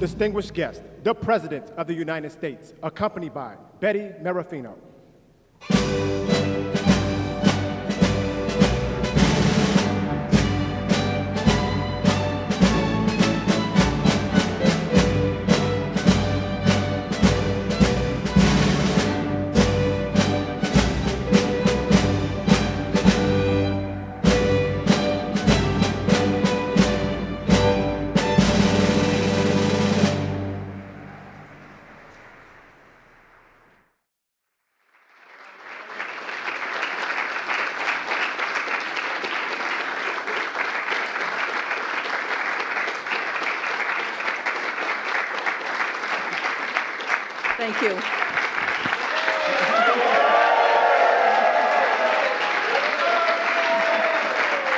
distinguished guest, the President of the United States, accompanied by Betty Marafino. Thank you.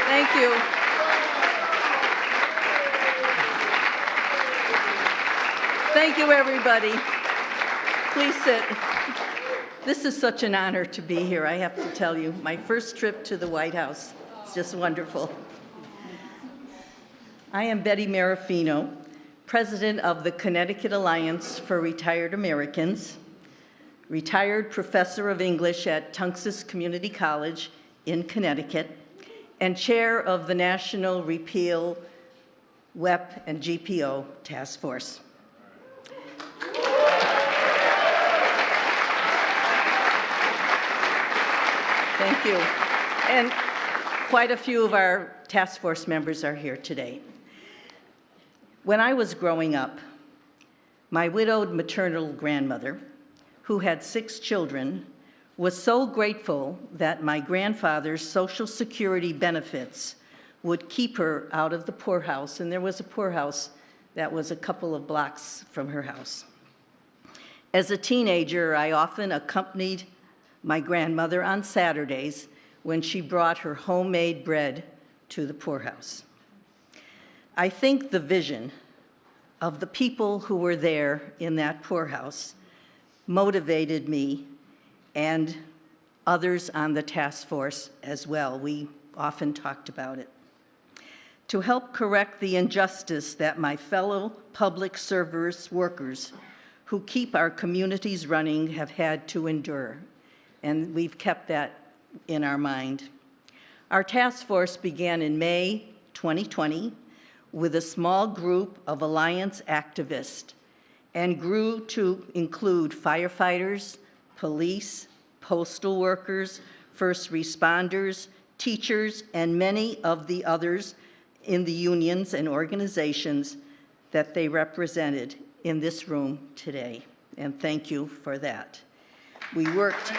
Thank you. Thank you, everybody. Please sit. This is such an honor to be here, I have to tell you. My first trip to the White House. It's just wonderful. I am Betty Marafino, President of the Connecticut Alliance for Retired Americans, retired professor of English at Tunxus Community College in Connecticut, and chair of the National Repeal, WEP, and GPO Task Force. Thank you. And quite a few of our task force members are here today. When I was growing up, my widowed maternal grandmother, who had 6 children, was so grateful that my grandfather's Social Security benefits would keep her out of the poorhouse, and there was a poorhouse that was a couple of blocks from her house. As a teenager, I often accompanied my grandmother on Saturdays when she brought her homemade bread to the poorhouse. I think the vision of the people who were there in that poorhouse motivated me and others on the task force as well. We often talked about it. To help correct the injustice that my fellow public service workers who keep our communities running have had to endure, and we've kept that in our mind. Our task force began in May 2020 with a small group of Alliance activists and grew to include firefighters, police, postal workers, first responders, teachers, and many of the others in the unions and organizations that they represented in this room today. And thank you for that. We worked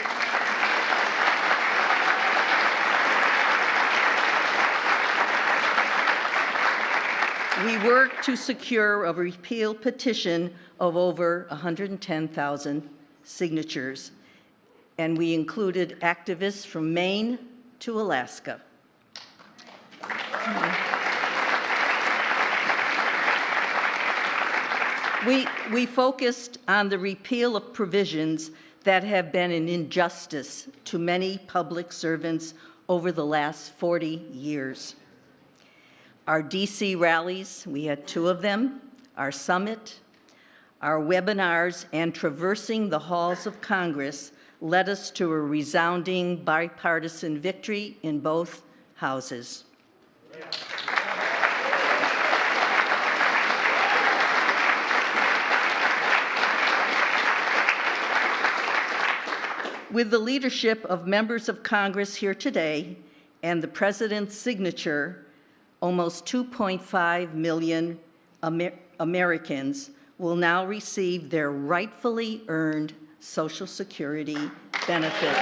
to secure a repeal petition of over 110,000 signatures, and we included activists from Maine to Alaska. We focused on the repeal of provisions that have been an injustice to many public servants over the last 40 years. Our DC rallies, we had 2 of them, our summit, our webinars, and traversing the halls of Congress led us to a resounding bipartisan victory in both houses. With the leadership of members of Congress here today and the President's signature, almost 2.5 million Americans will now receive their rightfully earned Social Security benefits.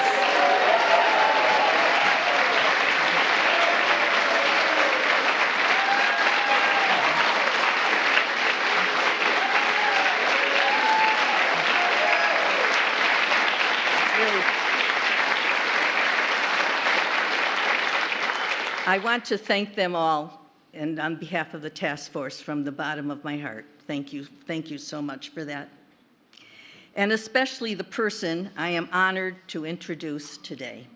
I want to thank them all, and on behalf of the task force, from the bottom of my heart. Thank you so much for that. And especially the person I am honored to introduce today.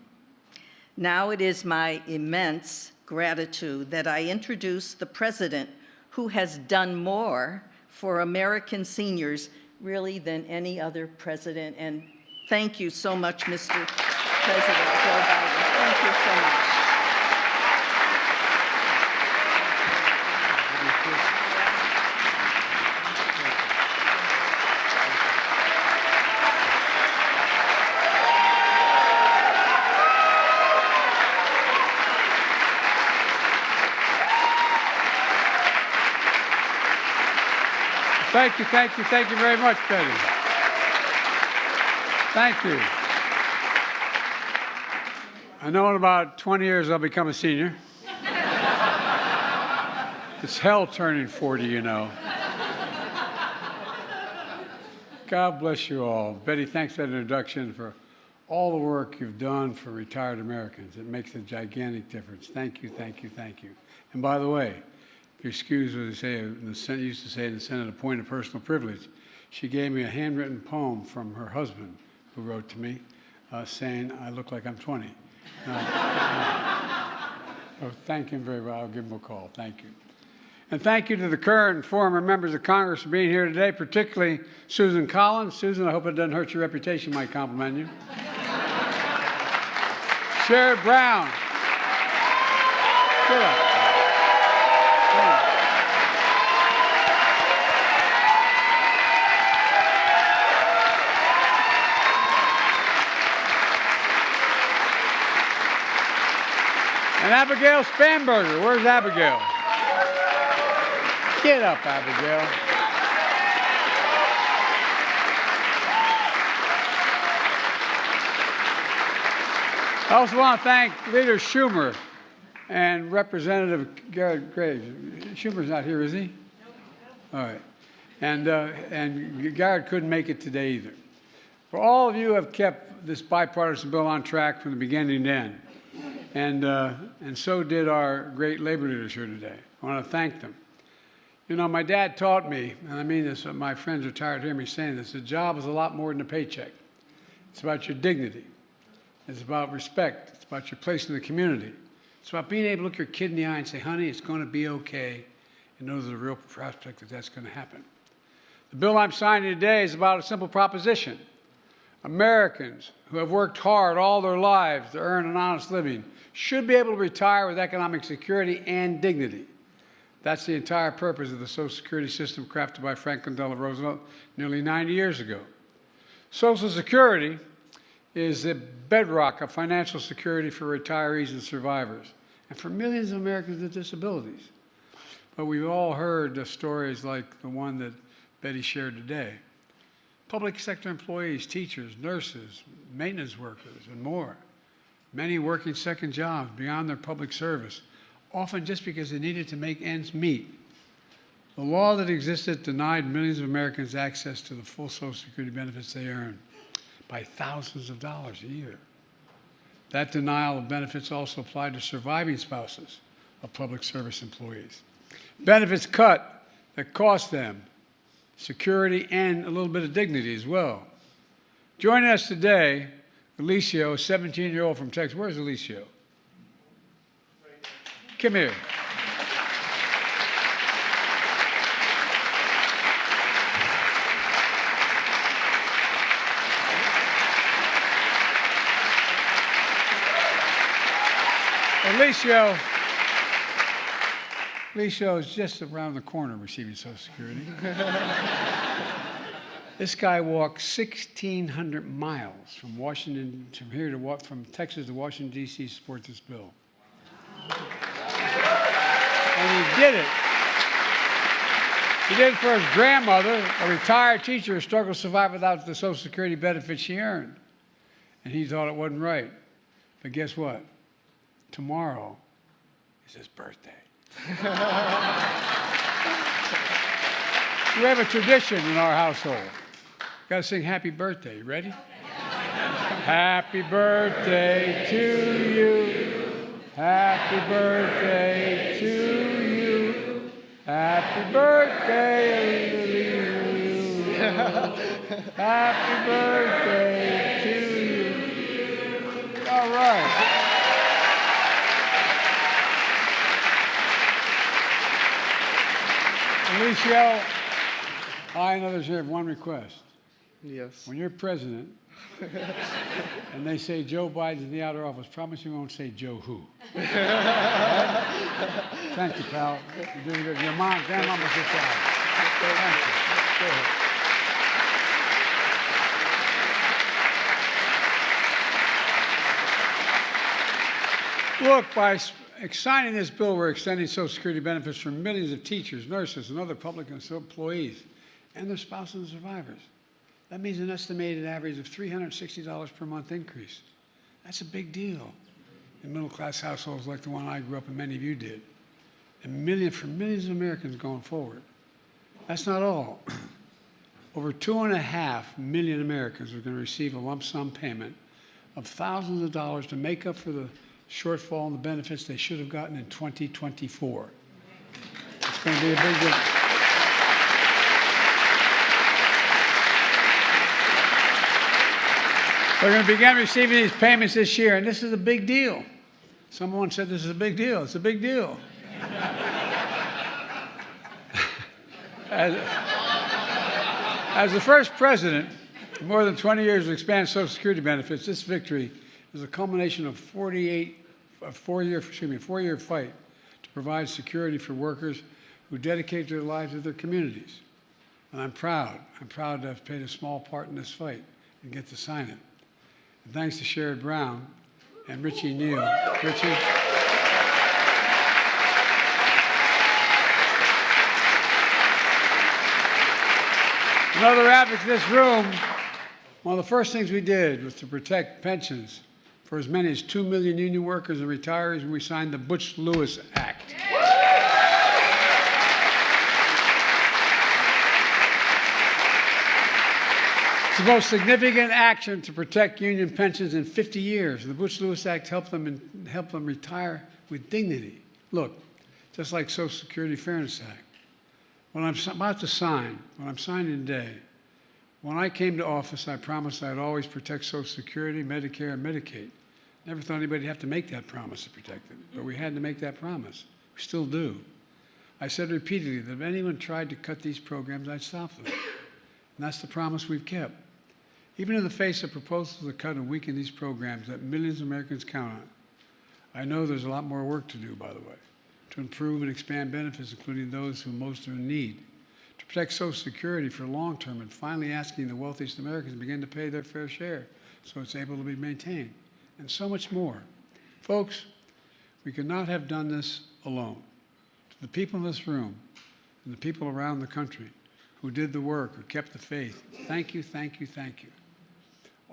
Now it is my immense gratitude that I introduce the President who has done more for American seniors really than any other president. And thank you so much, Mr. President Joe Biden. Thank you so much. Thank you very much, Betty. Thank you. I know in about 20 years I'll become a senior. It's hell turning 40, you know. God bless you all. Betty, thanks for that introduction, for all the work you've done for retired Americans. It makes a gigantic difference. Thank you, thank you, thank you. And by the way, if you excuse what they say, the Senate used to say in the Senate, a point of personal privilege, she gave me a handwritten poem from her husband who wrote to me saying, I look like I'm 20. So thank him very well. I'll give him a call. Thank you. And thank you to the current and former members of Congress for being here today, particularly Susan Collins. Susan, I hope it doesn't hurt your reputation, might compliment you. Sherrod Brown. Get up. And Abigail Spanberger. Where's Abigail? Get up, Abigail. I also want to thank Leader Schumer and Representative Garrett Graves. Schumer's not here, is he? All right. And Garrett couldn't make it today either. For all of you who have kept this bipartisan bill on track from the beginning to end. And so did our great labor leaders here today. I want to thank them. You know, my dad taught me, and I mean this, my friends are tired of hearing me saying this, a job is a lot more than a paycheck. It's about your dignity. It's about respect. It's about your place in the community. It's about being able to look your kid in the eye and say, honey, it's going to be okay, and know there's a real prospect that that's going to happen. The bill I'm signing today is about a simple proposition. Americans who have worked hard all their lives to earn an honest living should be able to retire with economic security and dignity. That's the entire purpose of the Social Security system crafted by Franklin Delano Roosevelt nearly 90 years ago. Social Security is the bedrock of financial security for retirees and survivors, and for millions of Americans with disabilities. But we've all heard the stories like the one that Betty shared today. Public sector employees, teachers, nurses, maintenance workers, and more. Many working second jobs beyond their public service, often just because they needed to make ends meet. The law that existed denied millions of Americans access to the full Social Security benefits they earn by thousands of dollars a year. That denial of benefits also applied to surviving spouses of public service employees. Benefits cut that cost them security and a little bit of dignity as well. Joining us today, Alicio, a 17-year-old from Texas. Where's Alicio? Come here. Alicio is just around the corner receiving Social Security. This guy walked 1,600 miles from Washington, from Texas to Washington, D.C. to support this bill. And he did it. He did it for his grandmother, a retired teacher who struggled to survive without the Social Security benefits she earned. And he thought it wasn't right. But guess what? Tomorrow is his birthday. We have a tradition in our household. Got to sing happy birthday. You ready? Happy birthday to you. Happy birthday to you. Happy birthday to you. Happy birthday to you. All right. I and others here have one request. Yes. When you're president and they say Joe Biden's in the outer office, promise you won't say Joe who. Thank you, pal. You did good. Your mom, grandmama was proud. Thank you. Go ahead. Look, by signing this bill, we're extending Social Security benefits for millions of teachers, nurses, and other public employees and their spouses and survivors. That means an estimated average of $360 per month increase. That's a big deal in middle-class households like the one I grew up in, many of you did, and for millions of Americans going forward. That's not all. Over 2.5 million Americans are going to receive a lump sum payment of thousands of dollars to make up for the shortfall in the benefits they should have gotten in 2024. It's going to be a big deal. They're going to begin receiving these payments this year, and this is a big deal. Someone said this is a big deal. It's a big deal. As the first president in more than 20 years to expand Social Security benefits, this victory is a culmination of a four-year fight to provide security for workers who dedicate their lives to their communities. And I'm proud to have played a small part in this fight and get to sign it. And thanks to Sherrod Brown and Richie Neal. Richie. And other advocates in this room, one of the first things we did was to protect pensions for as many as 2 million union workers and retirees when we signed the Butch-Lewis Act. It's the most significant action to protect union pensions in 50 years. The Butch-Lewis Act helped them retire with dignity. Look, just like Social Security Fairness Act. What I'm about to sign, what I'm signing today, when I came to office, I promised I'd always protect Social Security, Medicare, and Medicaid. Never thought anybody'd have to make that promise to protect it, but we had to make that promise. We still do. I said repeatedly that if anyone tried to cut these programs, I'd stop them. And that's the promise we've kept. Even in the face of proposals to cut and weaken these programs that millions of Americans count on, I know there's a lot more work to do, by the way, to improve and expand benefits, including those who most are in need, to protect Social Security for long term, and finally asking the wealthiest Americans to begin to pay their fair share so it's able to be maintained, and so much more. Folks, we could not have done this alone. To the people in this room and the people around the country who did the work, who kept the faith, thank you, thank you, thank you.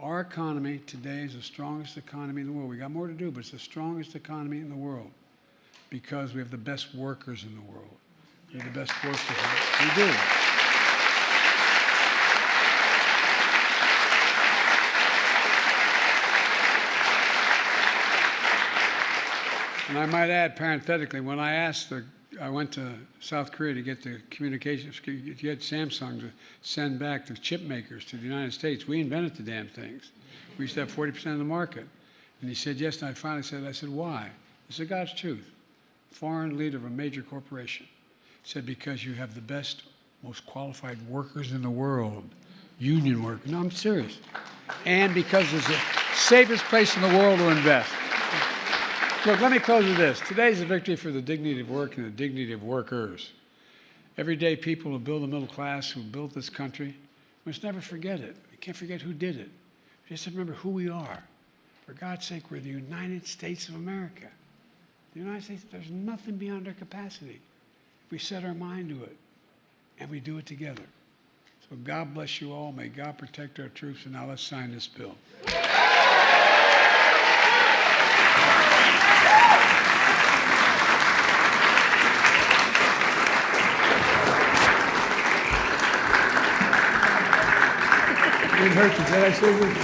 Our economy today is the strongest economy in the world. We got more to do, but it's the strongest economy in the world because we have the best workers in the world. We have the best workers. We do. And I might add, parenthetically, when I went to South Korea to get the communications, to get Samsung to send back the chip makers to the United States. We invented the damn things. We used to have 40% of the market. And he said yes, and I finally said, why? He said, God's truth. Foreign leader of a major corporation said, because you have the best, most qualified workers in the world, union workers. No, I'm serious. And because it's the safest place in the world to invest. Look, let me close with this. Today's a victory for the dignity of work and the dignity of workers. Everyday people who build the middle class, who built this country, we must never forget it. We can't forget who did it. We just remember who we are. For God's sake, we're the United States of America. The United States, there's nothing beyond our capacity. We set our mind to it, and we do it together. So God bless you all. May God protect our troops. And now let's sign this bill. Didn't hurt you, did I say this?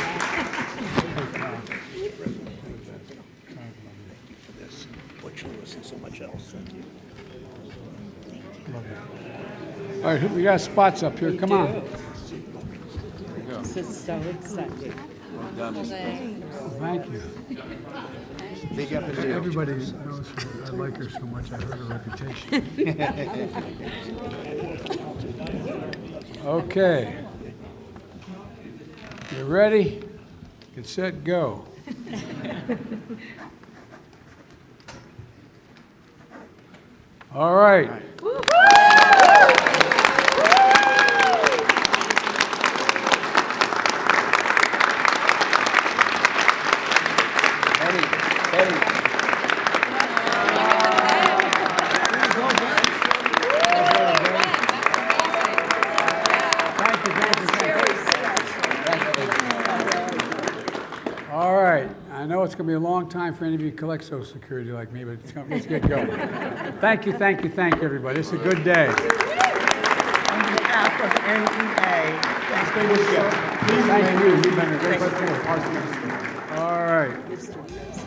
This, Butch-Lewis, and so much else. Thank you. All right, we got spots up here. Come on. This is so exciting. Thank you. Big up in Everybody knows I like her so much. I heard her reputation. Okay. You ready? Get set, go. All right. All right. I know it's going to be a long time for any of you who collect Social Security like me, but let's get going. Thank you, everybody. It's a good day. On behalf of NEA, Thank you. You've been a great support. All right.